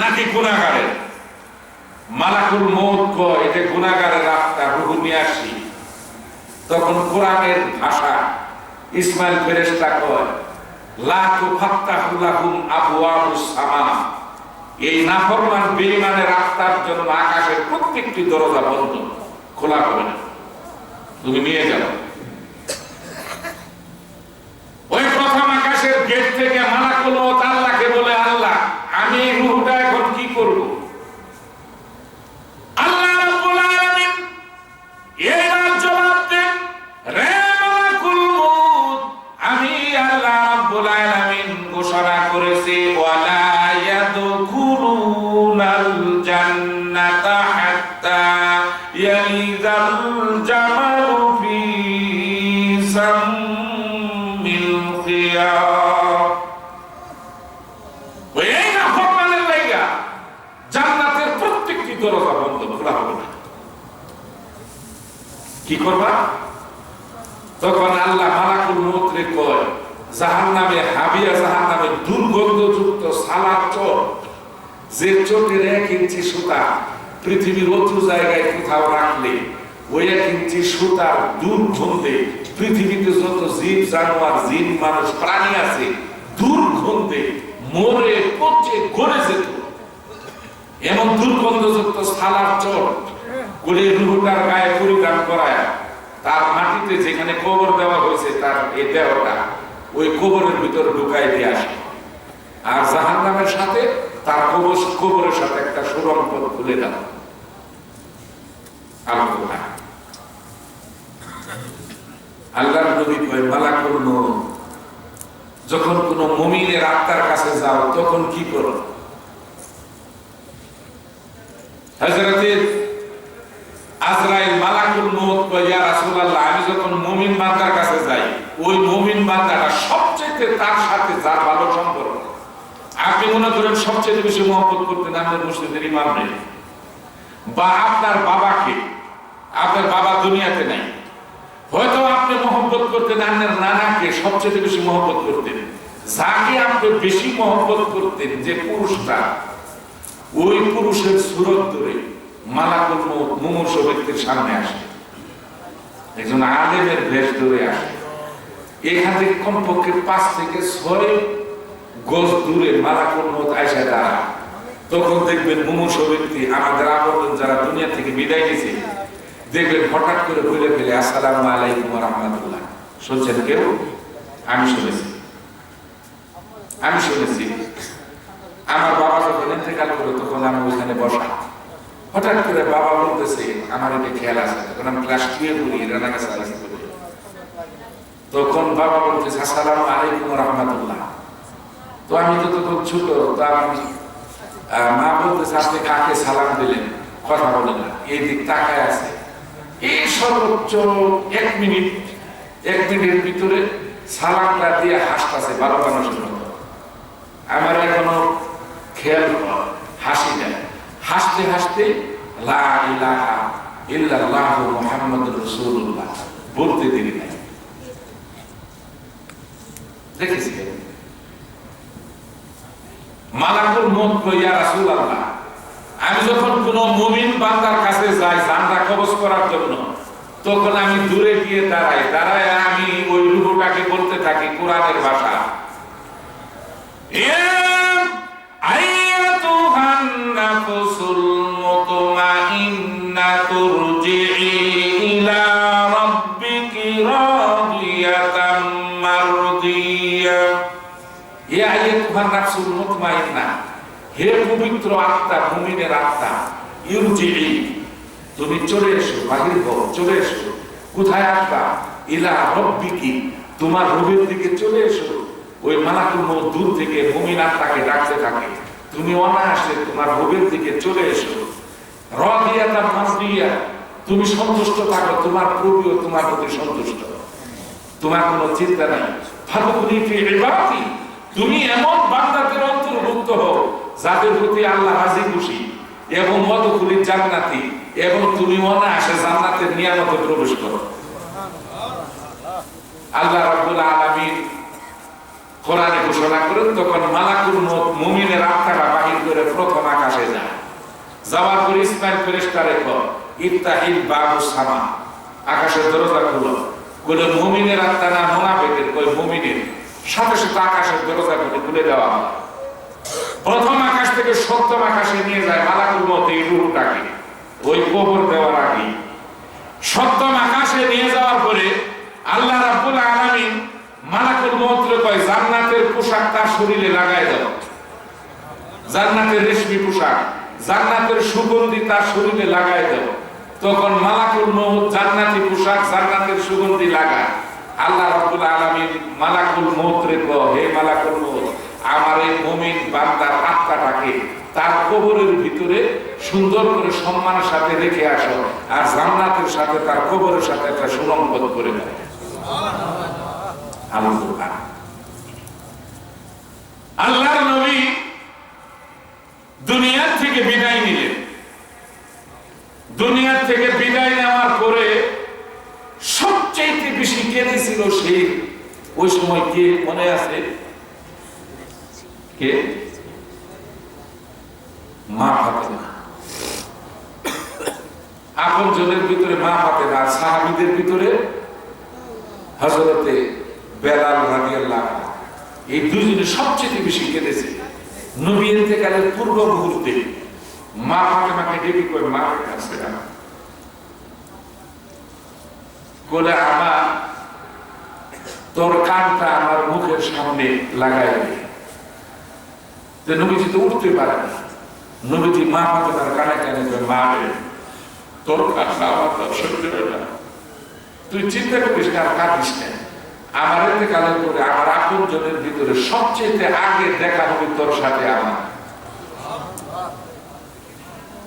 নাকি গুনাহগারের? মালাকুল মউত কয় এটা গুনাহগারের আত্মা, রূহ নিয়ে আসি। তখন কোরআনের ভাষা ইসমাইল ফেরেশতা কয় লা তুফাত্তাহু লাহুম আবওয়াবুস সামা, এই নাফরমান বেঈমানের আত্মার জন্য আকাশের প্রত্যেকটি দরজা বন্ধ, খোলা হবে না, তুমি নিয়ে যাও। ওই প্রথম আকাশের গেট থেকে মালাকুল মউত আল্লাহকে বলে, আল্লাহ আমি এই রূহটা এখন কি করব? আল্লাহ রাব্বুল আলামিন এর জবাব দেন, রে মালাকুল মউত, আমি আল্লাহ রাব্বুল আলামিন ঘোষণা করেছি ওয়ালা ইয়াদখুলুনাল জান্নাতা হাত্তা ইয়ালিজাল জামালু ফি সাম্মিল খিয়াম। এই নাফরমানের লাইগা জান্নাতের প্রত্যেকটি দরজা বন্ধ, খোলা হবে না। কি করবা? তখন আল্লাহ মালাকুল মউতরে কয়, জাহান্নামে হাবিয়া জাহান্নামে দুর্গন্ধযুক্ত সালার চোর, যে চোখের 1 ইঞ্চি সুতা পৃথিবীর অন্য জায়গায় কোথাও রাখলে ওই 1 ইঞ্চি সুতার দুর্গন্ধে পৃথিবীতে যত জীব জানোয়ার, জিন, মানুষ, প্রাণী আছে দুর্গন্ধে মরে পচে গলে যেত। এমন দুর্গন্ধযুক্ত সালার চোর করে রূহটার গায়ে পরিধান করায় তার মাটিতে যেখানে কবর দেওয়া হয়েছে তার এই দেহটা ওই কবরের ভিতর ঢুকাই দিয়ে আসে। আর জাহান্নামের সাথে তার কবরের সাথে একটা সুড়ঙ্গ পথ খুলে দাও। আল্লাহর নবী কয় মালাকুল মউত, যখন কোন মুমিনের আত্মার কাছে যাও তখন কি করো? হযরত আজরাইল মালাকুল মউত কয়, ইয়া রাসূলুল্লাহ, আমি যখন মুমিন বান্দার কাছে যাই ওই মুমিন বান্দাটা সবচেয়ে তার সাথে যার ভালো সম্পর্ক, আপনি মনে করেন সবচেয়ে বেশি মহব্বত করতেন আমাদের মুসলিমদের ইমাম নেই, বা আপনার বাবাকে, আপনার বাবা দুনিয়াতে নাই, হয়তো আপনি মহব্বত করতেন আপনার নানাকে, সবচেয়ে বেশি মহব্বত করতেন। যাকে আপনি বেশি মহব্বত করতেন যে পুরুষটা, ওই পুরুষের সুরত ধরে মালাকুল মউত মুমূর্ষু ব্যক্তির সামনে আসে, একজন আলেমের বেশ ধরে আসে। এখান থেকে কমপক্ষে 5 থেকে 6 গজ দূরে মালাকুল মউত আয়েশা দাঁড়ায়। তখন দেখবেন মুমূর্ষু ব্যক্তি, আমাদের আপন যারা দুনিয়া থেকে বিদায় নিয়েছে, দেখবেন হঠাৎ করে বলে ফেলে আসসালামু আলাইকুম ওয়া রাহমাতুল্লাহ। শুনছেন কেউ? আমি শুনেছি। আমার বাবা যখন ইন্তেকাল করে তখন আমি ওখানে বসা, হঠাৎ করে বাবা বলতেছে আমার এটা খেয়াল আছে, তখন আমি ক্লাস 2 পড়ি, রানাগাছা আছি। তখন বাবা বলতেছে আসসালামু আলাইকুম ওয়া রাহমাতুল্লাহ। তো আমি তো তখন ছোট, তো আমি মা বলতেছে আপনি কাকে সালাম দিলেন? কথা বলেন না, এই দিক তাকায় আছে। এই সর্বোচ্চ 1 মিনিটের ভিতরে সালামটা দিয়ে হাসতেছে ভালো মানুষের মতো। আমার এখনো খেয়াল হাসি দেয়, হাসতে হাসতে লা ইলাহা ইল্লাল্লাহু মুহাম্মাদুর রাসূলুল্লাহ বলতে দেরি নাই। দেখেছি মালাকুল মউত কয়, ইয়া রাসূলুল্লাহ, আমি যখন কোন মুমিন বান্দার কাছে যাই জানটা কবজ করার জন্য, তখন আমি দূরে গিয়ে দাঁড়ায় আমি ওই রূহটাকে বলতে থাকি কোরআনের ভাষা, ইয়া আইয়াতুহান নাফসুল মুতমাইন্নাতু রুজিই ইলা রাব্বিকি রাদিয়াতাম মারদিয়া। ইয়া আইয়াতুহান নাফসুল মুতমাইন্না, হে পবিত্র আত্মা, মুমিনের আত্মা, ইরজিই, তুমি চলে এসো, বাহির হও, চলে এসো। কোথায় আসবা? ইলা রাব্বিকি, তোমার রবের দিকে চলে এসো। ওই মালাকুল মউত দূর থেকে মুমিন আত্মাকে ডাকতে থাকে, তুমি অনায়াসে তোমার রবের দিকে চলে এসো। রাদিয়াতাম মারদিয়া, তুমি সন্তুষ্ট থাকো, তোমার প্রভুও তোমার প্রতি সন্তুষ্ট, তোমার কোনো চিন্তা নাই। ফাদখুলি ফি ইবাদি, তুমি এমন বান্দাদের অন্তর্ভুক্ত হও যাদের প্রতি আল্লাহ রাজি খুশি, এবং ওয়াদখুলি জান্নাতি, এবং তুমি অনায়াসে জান্নাতের নিয়ামতে প্রবেশ করো। আল্লাহ রাব্বুল আলামিন কোরআনে ঘোষণা করেন, তখন মালাকুল মউত মুমিনের আত্মাটা বাহির করে প্রথম যাওয়ার পরে ইসমাইল ফেরেশতারে কয় ইফতাহিল বাবুস সামা, আকাশের দরজা খুলো। বলে মুমিনের আত্মা না মুনাফিকের? কই মুমিনের। সাথে সাথে আকাশের দরজা খুলে দেওয়া হয়। প্রথম আকাশ থেকে সপ্তম আকাশে নিয়ে যায় মালাকুল মউত এই রূহটাকে, ওই কবর দেওয়ার আগে। সপ্তম আকাশে নিয়ে যাওয়ার পরে আল্লাহ রাব্বুল আলামিন মালাকুল মউতকে কয় জান্নাতের পোশাক তার শরীরে লাগায় দাও, জান্নাতের রেশমি পোশাক, জান্নাতের সুগন্ধি তার শরীরে লাগায় দাও। তখন মালাকুল মউত জান্নাতি পোশাক, জান্নাতের সুগন্ধি লাগায়। আল্লাহ রাব্বুল আলামিন মালাকুল মউতকে কয় হে মালাকুল মউত, আমার এই মুমিন বান্দার আত্মাটাকে তার কবরের ভিতরে সুন্দর করে সম্মানের সাথে রেখে আসো, আর জান্নাতের সাথে তার কবরের সাথে একটা সুসংবাদ করে দাও। আল্লাহর নবী দুনিয়া থেকে বিদায় নিলেন। দুনিয়া থেকে বিদায় নেওয়ার পরে সবচেয়ে বেশি কেঁদেছিল সেই, ওই সময় কে মনে আছে? কে? মা ফাতেমা। আপনজনের ভিতরে মা ফাতেমা, আর সাহাবীদের ভিতরে হযরতে বেলাল রাদিয়াল্লাহু আনহু। এই দুইজনে সবচেয়ে বেশি কেঁদেছে। নবী ইন্তেকালের পূর্ব মুহূর্তে মা ফাতেমাকে ডেকে কই, মা কাছে বলে আমার তোর কানটা আমার মুখের সামনে লাগাই দে। নবীজি তো উঠতে পারে না। নবীজি মা ফাতেমার কানে কানে কই, মা রে তোর কান্না আমার সহ্য হয় না, তুই চিন্তা করিস না, আর কাঁদিস না। আমার ইন্তেকালের পরে আমার আপনজনের ভিতরে সবচেয়ে আগে দেখা হবে তোর সাথে আমার।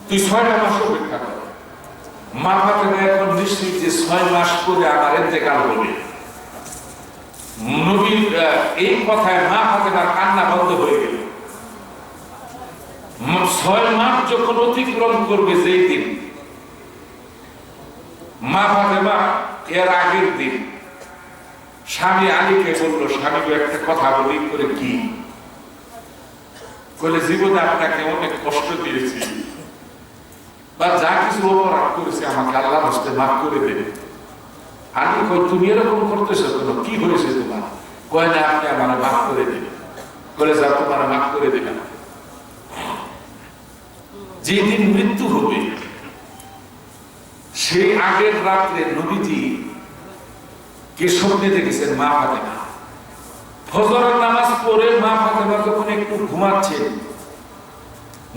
তুই 6 মাস অপেক্ষা কর। মা ফাতেমা এখন নিশ্চিত যে 6 মাস পরে আমার ইন্তেকাল হবে। নবীর এই কথায় মা ফাতেমার কান্না বন্ধ হয়ে গেল। 6 মাস যখন অতিক্রম করবে যেই দিন, মা ফাতেমা এর আগের দিন স্বামী আলীকে বললো, স্বামীকে একটা কথা বলি করে। কি বলে? জীবনে আপনাকে অনেক কষ্ট দিয়েছি বা যা কিছু অপরাধ করেছে আমাকে আল্লাহ হস্তে মাফ করে দেবে। আলী কই, তুমি এরকম করতেছো কেন? কি হয়েছে তোমার? কয় না, আপনি আমার মাফ করে দেবে। বলে যা, তোমার মাফ করে দেবে না। যেদিন মৃত্যু হবে সেই আগের রাত্রে নবীজি কে স্বপ্নে দেখেছেন? মা ফাতেমা। ফজরের নামাজ পড়ে মা ফাতেমা যখন একটু ঘুমাচ্ছেন,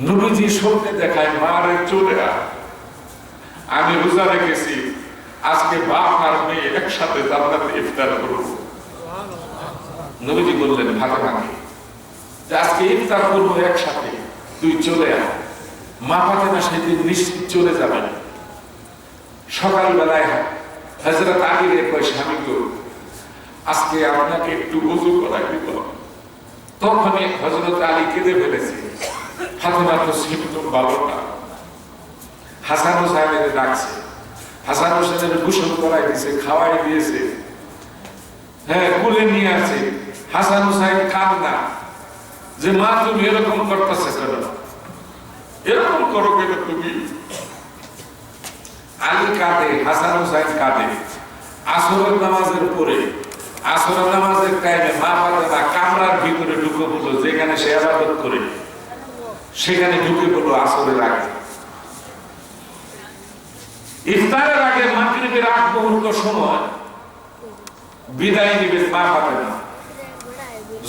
নবীজি স্বপ্নে দেখায়, মা রে চলে আয়, আমি রোজা রেখেছি, আজকে বাপ আর মেয়ে একসাথে জান্নাতে ইফতার করব। নবীজি বললেন ফাতেমাকে যে আজকে ইফতার করবো একসাথে, তুই চলে আয়। মা ফাতেমা সেদিন নিশ্চিত চলে যাবেন। সকালবেলায় হযরত আলী রে কয়, স্বামী গো, আজকে আপনাকে একটু ওযু করাই দিব। তখনই হযরত আলী কেঁদে ফেলেছে। ফাতেমা তো সিমটম ভালো না। হাসান হোসেনের ডাকছে, হাসান হোসেনের গোসল করাই দিয়েছে, খাওয়াই দিয়েছে, হ্যাঁ কুলে নিয়ে আসে। হাসান হোসেন কাঁদনা যে মা তুমি এরকম করতেছে কেন, এরকম করো কেন তুমি? আলী কাঁদে, হাসান হোসেন কাঁদে। আসরের নামাজের পরে, আসরের নামাজের টাইমে মা ফাতেমা কামরার ভিতরে ঢুকে পড়লো, যেখানে সে ইবাদত করে সেখানে ঢুকে পড়লো আসরের আগে। ইফতারের আগে মাগরিবের আগ মুহূর্ত সময় বিদায় নিবে মা ফাতেমা।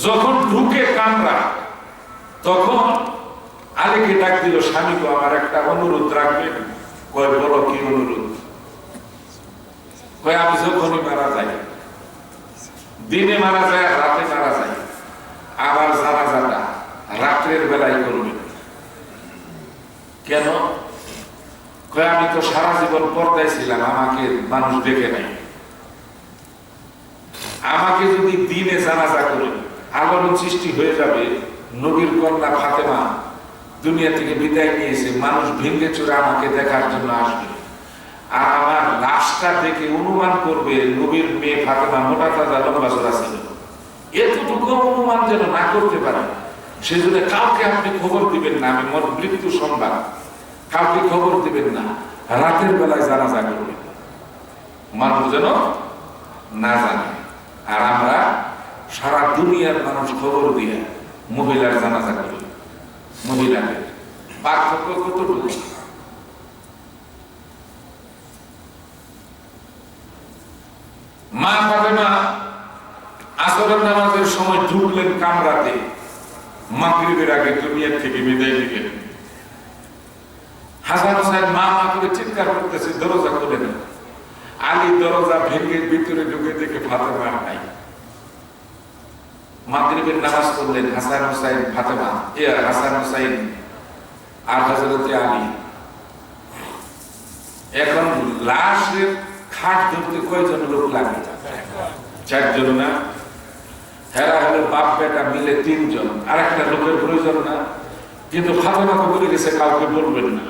যখন ঢুকে কামরা, তখন আলীকে ডাক দিল, স্বামী গো, আমার একটা অনুরোধ রাখবেন। কয়, বলো কি অনুরোধ? কয়, আমি যখনই মারা যাই, দিনে মারা যায়, রাতে মারা যায়, আবার জানাজাটা রাত্রের বেলায় করবে। কেন? কয়, আমি তো সারা জীবন পর্দায় ছিলাম, আমাকে মানুষ দেখে নাই। আমাকে যদি দিনে জানাজা করে আলোড়ন সৃষ্টি হয়ে যাবে। নবীর কন্যা ফাতেমা দুনিয়া থেকে বিদায় নিয়েছে, মানুষ ভেঙে চুরে আমাকে দেখার জন্য আসবে, আর আমার লাশটা দেখে অনুমান করবে নবীর মেয়ে ফাতেমা মোটা তাজা লম্বা চড়া ছিল। এতটুকু অনুমান যেন না করতে পারে, সেজন্য কাউকে আপনি খবর দিবেন না, আমি মোর মৃত্যু সংবাদ কাউকে খবর দিবেন না, রাতের বেলায় জানাজা করবেন, মানুষ যেন না জানে। আর আমরা সারা দুনিয়ার মানুষ খবর দিয়ে মহিলার জানাজা করি। মহিলাদের পার্থক্য কতটুকু? মা ফাতেমা আসরের নামাজের সময় ঢুকলেন কামরাতে, মাগরিবের আগে দুনিয়া থেকে বিদায় নিলেন। হাসান হোসেন মা মা করে চিৎকার করতেছে, দরজা খুলে না। আলী দরজা ভেঙে ভিতরে ঢুকে দেখে ফাতেমা নাই। মাগরিবের নামাজ পড়লেন হাসান হোসেন ফাতেমা, হাসান হোসেন আর হযরতে আলী। এখন লাশের খাট ধরতে কয়জন লোক লাগে? 4 জন না? হেরা হলো বাপ বেটা মিলে 3 জন, আর একটা লোকের প্রয়োজন না? কিন্তু ফাতেমাকে বলে গেছে কাউকে বলবেন না।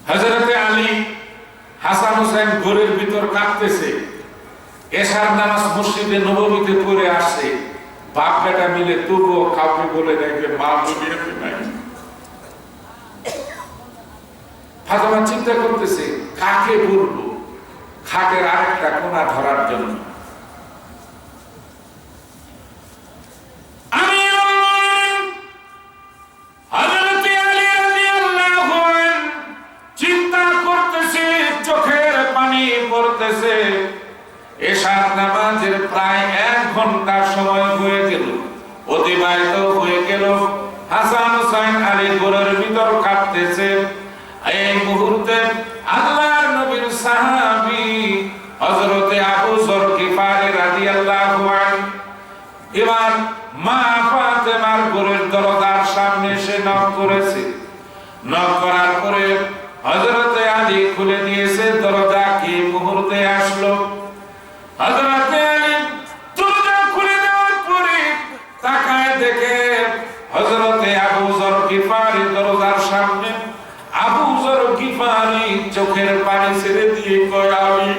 হযরতে আলী হাসান হোসেন ঘরের ভিতর কাঁদতেছে। এশার নামাজ মসজিদে নববীতে পড়ে আসে, বাপ বেটা মিলে তবুও কাউকে বলে দেয় যে মা দুনিয়াতে নাই। ফাতেমা চিন্তা করতেছে কাকে বলবো খাটের আরেকটা কোণা ধরার জন্য। চিন্তা করতেছে, চোখের পানি পড়তেছে। এশার নামাজের প্রায় 1 ঘন্টা সময় হয়ে গেল, অতিবাহিত হয়ে গেল। হাসান হোসেন আলী ঘরের ভিতর কাঁদতেছে। এই মুহূর্তে আল্লাহর নবীর সাহাবী হযরতে আবু যর গিফারী রাদিয়াল্লাহু আনহু এবার মা ফাতেমার ঘরের দরজার সামনে এসে নক করেছে। নক করার পরে হযরতে আলী খুলে দিয়েছে দরজা। কি মুহূর্তে আসলো হযরতে আলী দরজা খুলে দেওয়ার পরে তাকায় দেখে হযরতে আবু যর গিফারী দরজার সামনে। আবু যর গিফারী চোখের পানি ছেড়ে দিয়ে কয়, আলী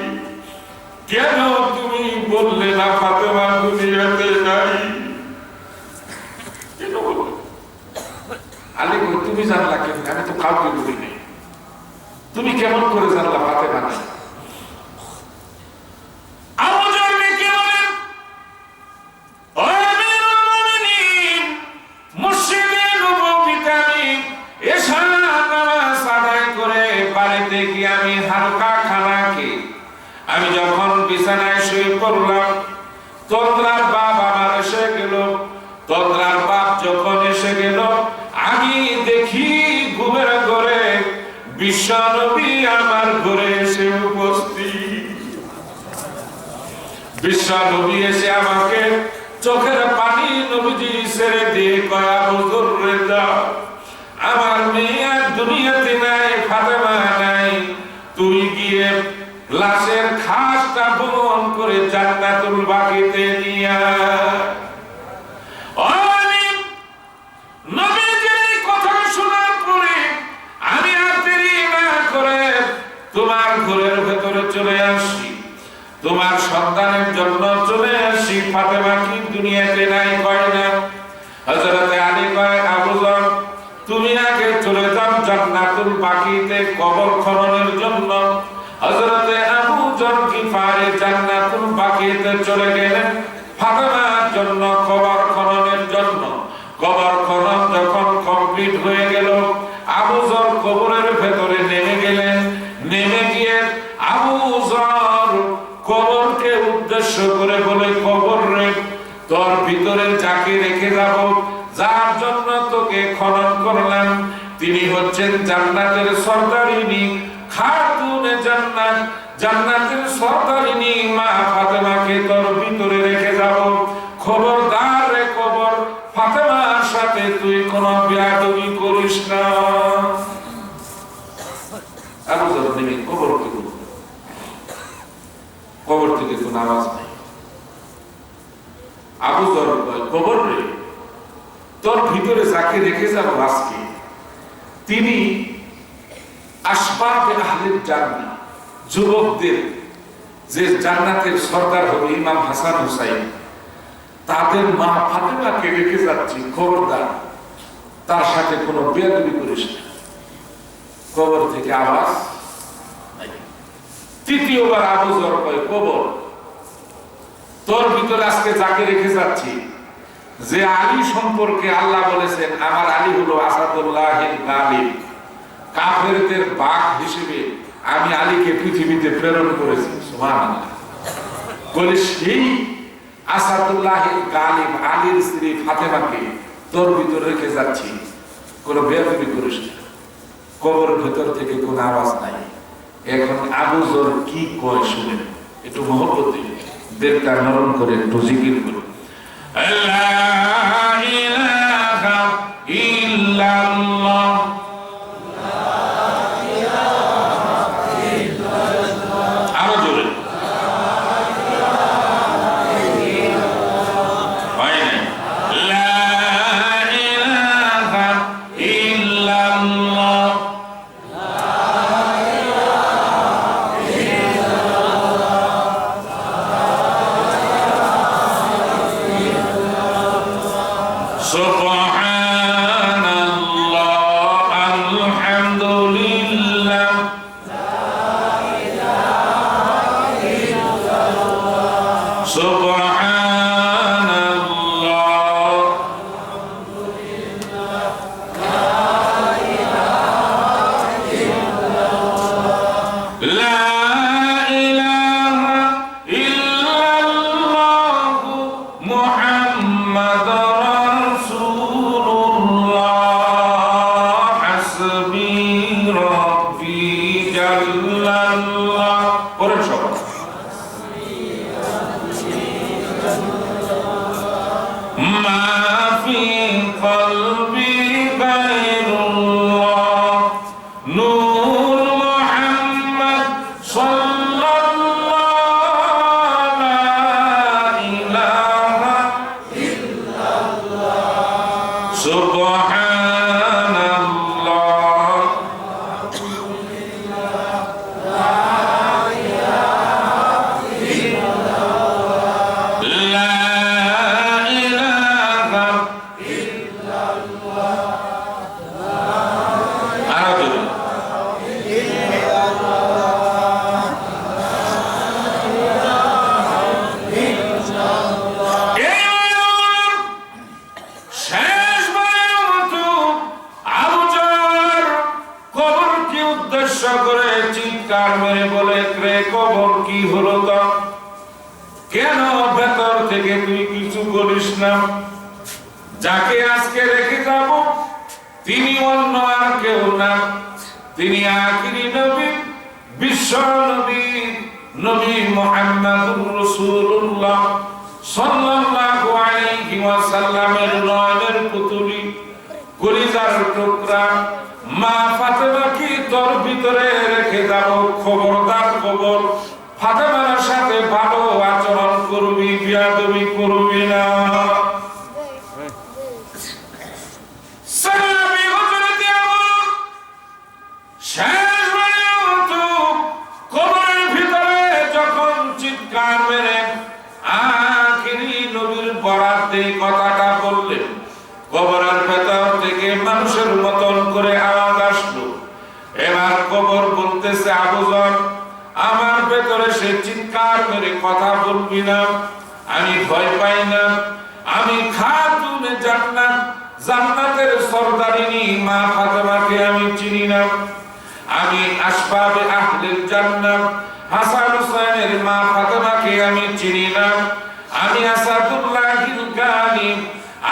কেন তুমি বললে না ফাতেমা দুনিয়াতে নাই? কেন বললে? আলী কই তুমি জানলা কেন? আমি তো কাউকে বলি নাই। তুমি কেমন করে জানলা ফাতেমা নাই? আবু যর কি বলেন, ও আমিরুল মুমিনিন, মসজিদে নববীতে আমি এশার নামাজ আদায় করে বাড়িতে গিয়ে আমি হালকা খানা খেয়ে আমি যখন বিছানায় শুয়ে পড়লাম, তন্দ্রার বাপ আমার এসে গেল। তন্দ্রার বাপ যখন এসে গেল, আমি দেখি ঘুমের ঘরে বিশ্বনবী আমার ঘরে এসে উপস্থিত। বিশ্বনবী এসে আমাকে চোখের পানি নবীজি ছেড়ে দিয়ে কয়, আবু যর রে দাও, আমার মেয়ে আর দুনিয়াতে নাই, ফাতেমা নাই। তুই গিয়ে লাশের খাসটা বহন করে জান্নাতুল বাকিতে নিয়া। নবীজির কথা শোনার পরে আমি আর দেরি না করে তোমার ঘরের ভেতরে চলে আসি, তোমার সন্তানের জন্য চলে আসি। ফাতেমা কি দুনিয়াতে নাই? কয় না। হযরতে আলী কয়, আবু যর তুমি আগে চলে যাও জান্নাতুল বাকিতে কবর খননের জন্য। হযরতে আবু যর গিফারী জান্নাতুল বাকিতে চলে গেলেন ফাতেমার জন্য কবর খননের জন্য। কবর খনন যখন কমপ্লিট হয়ে গেল, আবু যর কবরের ভেতরে নেমে গেলেন। নেমে গিয়ে আবু যর কবরকে উদ্দেশ্য করে বলে, কবর রে, তোর ভিতরে যাকে রেখে যাব, যার জন্য তোকে খনন করলাম, তিনি হচ্ছেন জান্নাতের সরদারিনী খাতুনে জান্নাত, জান্নাতের সরদারিনী মা ফাতেমাকে তোর ভিতরে রেখে যাব। খবরদার রে কবর, ফাতেমার সাথে তুই কোনো বেয়াদবি করিস না। আবু যর নেমে কবর থেকে, কবর থেকে কোনো আওয়াজ নাই। আবু যর কবর রে, তোর ভিতরে যাকে রেখে যাব আজকে, তিনি আসবাবে আহলিল জান্নাহ, যুবকদের যে জান্নাতের সরদার হবে ইমাম হাসান হুসাইন, তাদের মা ফাতেমাকে রেখে যাচ্ছি। খবরদার তার সাথে কোনো বেয়াদবি করিস না। কবর থেকে আওয়াজ। তৃতীয়বার আবু যর কয়, কবর তোর ভিতরে আজকে যাকে রেখে যাচ্ছি, যে আলী সম্পর্কে আল্লাহ বলেছেন আমার আলী হলো আসাদুল্লাহিল গালিব, কাফেরদের বাঘ হিসেবে আমি আলীকে পৃথিবীতে প্রেরণ করেছি। সুবহানাল্লাহ। বলে সেই আসাদুল্লাহিল গালিব আলীর স্ত্রী ফাতেমাকে তোর ভিতরে রেখে যাচ্ছি, কোনো বেয়াদবি করিস না। কবরের ভেতর থেকে কোনো আওয়াজ নাই। এখন আবু যর কি কয় শুনেন, একটু মহব্বতে দেবটা নরম করে একটু জিকির করুন। আল্লাহ ইলাহা ইল্লাল্লাহ, আরো জোরে। যাকে আজকে রেখে যাব তিনি অন্য আর কেউ না, তিনি আখিরি নবী, বিশ্ব নবী, নবী মুহাম্মদুর রাসূলুল্লাহ সাল্লাল্লাহু আলাইহি ওয়াসাল্লামের নয়নের পুতুলি, কলিজার টুকরা মা ফাতেমাকে তোর ভিতরে রেখে যাব। খবরদার কবর ফাতেমার সাথে ভালো আচরণ করবি, বেয়াদবি করবি না। কথাটা বললেন, কবরের ভেতর থেকে মানুষের মতন করে আওয়াজ আসলো। এবার কবর বলতেছে, আবু যর আমার ভেতরে সে চিৎকার করে কথা বলবি না, আমি ভয় পাই না, আমি খাতুনে জান্নাত, জান্নাতের সরদারিনী মা ফাতেমাকে আমি চিনি না, আমি আসবাবে আহলিল জান্নাত হাসান হুসাইনের মা ফাতেমাকে আমি চিনি না, আমি আসাদুল্লাহিল গালিব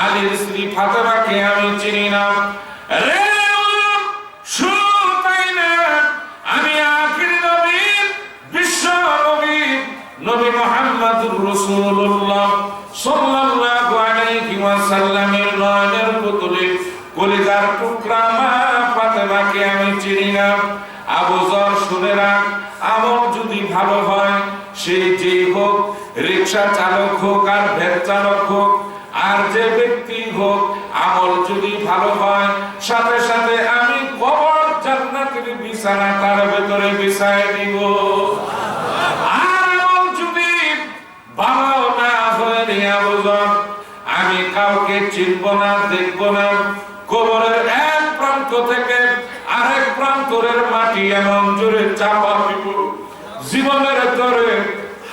আলীর স্ত্রী ফাতেমাকে আমি চিনি না। রে শুনতাই না, আমি আখির নবী, বিশ্ব নবী, নবী মুহাম্মদুর রাসূলুল্লাহ সাল্লাল্লাহু আলাইহি ওয়াসাল্লামের নয়নের পুতুলি, কলিজার টুকরা মা ফাতেমাকে আমি চিনি না। আবু যর শুনে রাখ, আমল যদি ভালো হয়, সেই যে হোক, রিকশা চালক হোক আর ভ্যান চালক হোক আর যে ব্যক্তি হোক, আমল যদি ভালো হয়, সাথে সাথে আমি কবর জান্নাতের বিছানা তার ভেতরে বিছায় দিব। আর আমল যদি ভালো না হয়, আবু যর আমি কাউকে তোমাকে চিনব না, দেখব না। কবরের এক প্রান্ত থেকে আরেক প্রান্তের মাটি এমন জোরে চাপা দিব, জীবনের তরে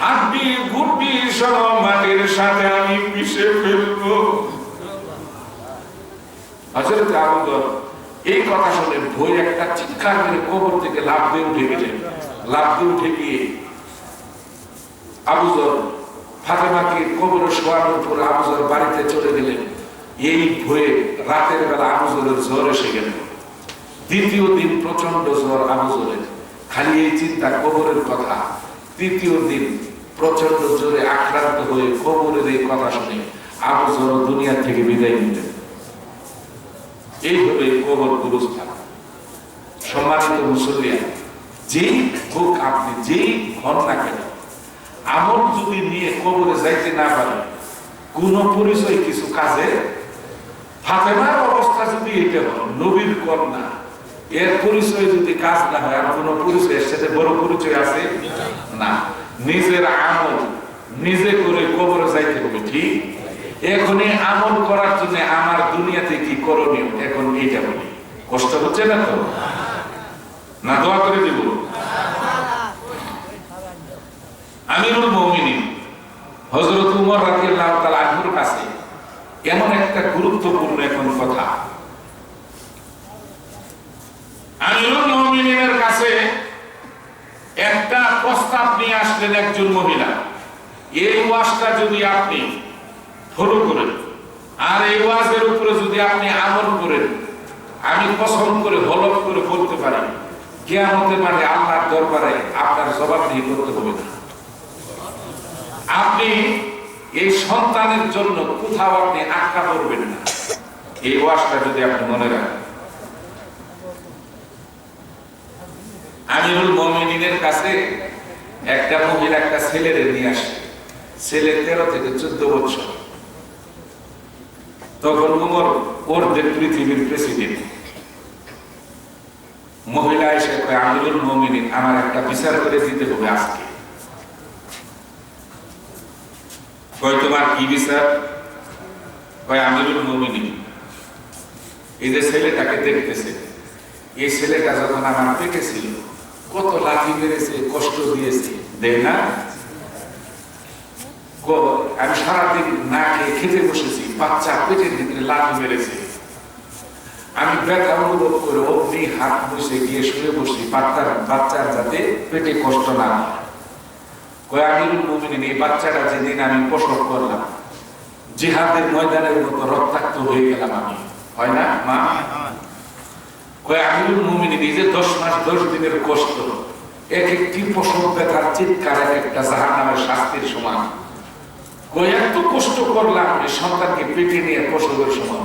হাড্ডি গুড্ডি সহ মাটির সাথে আমি মিশে ফেলবো। হযরত আবু বকর এই কথা শুনে ভয় একটা চিৎকার করে কবর থেকে লাফ দিয়ে উঠে গেলেন। লাফ দিয়ে উঠে গিয়ে আবু যর ফাতেমাকে কবরে শোয়ানোর পর আবু যর বাড়িতে চলে গেলেন। এই ভয়ে রাতের বেলা আবু যরের জ্বর এসে গেল। দ্বিতীয় দিন প্রচন্ড জ্বর আবু যরের, খালি এই চিন্তা কবরের কথা। তৃতীয় দিন প্রচন্ড জ্বরে আক্রান্ত হয়ে কবরের এই কথা শুনে আবু যর দুনিয়া থেকে বিদায় নিলেন। এইভাবে কবর গুরুস্থান। সম্মানিত মুসল্লিয়ান, যেই হোক আপনি যেই হন না কেন, আমল যদি নিয়ে কবরে যাইতে না পারে, কোন পরিচয় কিছু কাজে। ফাতেমার অবস্থা যদি এটা হয়, নবীর কন্যা, এর পরিচয় যদি কাজ না হয়, আর কোন পরিচয়ের সাথে বড় পরিচয় আছে না। নিজের আমল নিজে করে কবরে যাইতে হবে, ঠিক। এখনই আমল করার জন্য আমার দুনিয়াতে কি করণীয়, এখন এইটা বলি। কষ্ট হচ্ছে না তো? না দোয়া করে দিব? আমিরুল মুমিনিন হযরত উমর রাদিয়াল্লাহু তাআলা আনহুর কাছে এমন একটা গুরুত্বপূর্ণ এখন কথা। আমিরুল মুমিনিনের কাছে একটা প্রস্তাব নিয়ে আসলেন একজন মহিলা। এই ওয়াজটা যদি আপনি ফলো করেন আর এই ওয়াজের উপরে যদি আপনি আমল করেন, আমি কসম করে হলফ করে বলতে পারি, কিয়ামতের মাঠে আল্লাহর দরবারে আপনার জবাবদিহি করতে হবে না। আপনি এই সন্তানের জন্য কোথাও আপনি আটকা পড়বেন না, এই ওয়াজটা যদি আপনি মনে রাখেন। আমিরুল মুমিনিনের কাছে একটা মহিলা একটা ছেলেরে নিয়ে আসে। ছেলে 13 থেকে 14 বছর। তখন উমর ওদের পৃথিবীর প্রেসিডেন্ট। মহিলা এসে কয়, আমিরুল মুমিনিন, আমার একটা বিচার করে দিতে হবে আজকে। কয়, তোমার কি বিচার? কয়, আমিরুল মুমিনিন, এই যে ছেলেটাকে দেখতেছে, এই ছেলেটা যখন আমার পেটে ছিল, কত লাঠি মেরেছে, কষ্ট দিয়েছে, দেয় না? আমি সারাদিন না খেয়ে খেতে বসেছি, বাচ্চা পেটের ভিতরে লাঠি মেরেছে, আমি ব্যথা অনুভব করে অগ্নি হাত বসে গিয়ে শুয়ে বসি, বাচ্চার যাতে পেটে কষ্ট না হয়। কয়, আমিরুল মুমিনিন, এই বাচ্চাটা যেদিন আমি প্রসব করলাম, জিহাদের ময়দানের মতো রক্তাক্ত হয়ে গেলাম আমি, হয় না মা? কয়, আমিরুল মুমিনিন, এই যে 10 মাস 10 দিনের কষ্ট, এক একটি প্রসব ব্যথার চিৎকার এক একটা জাহান্নামের শাস্তির সমান। কয়, এত কষ্ট করলাম এই সন্তানকে পেটে নিয়ে প্রসবের সময়,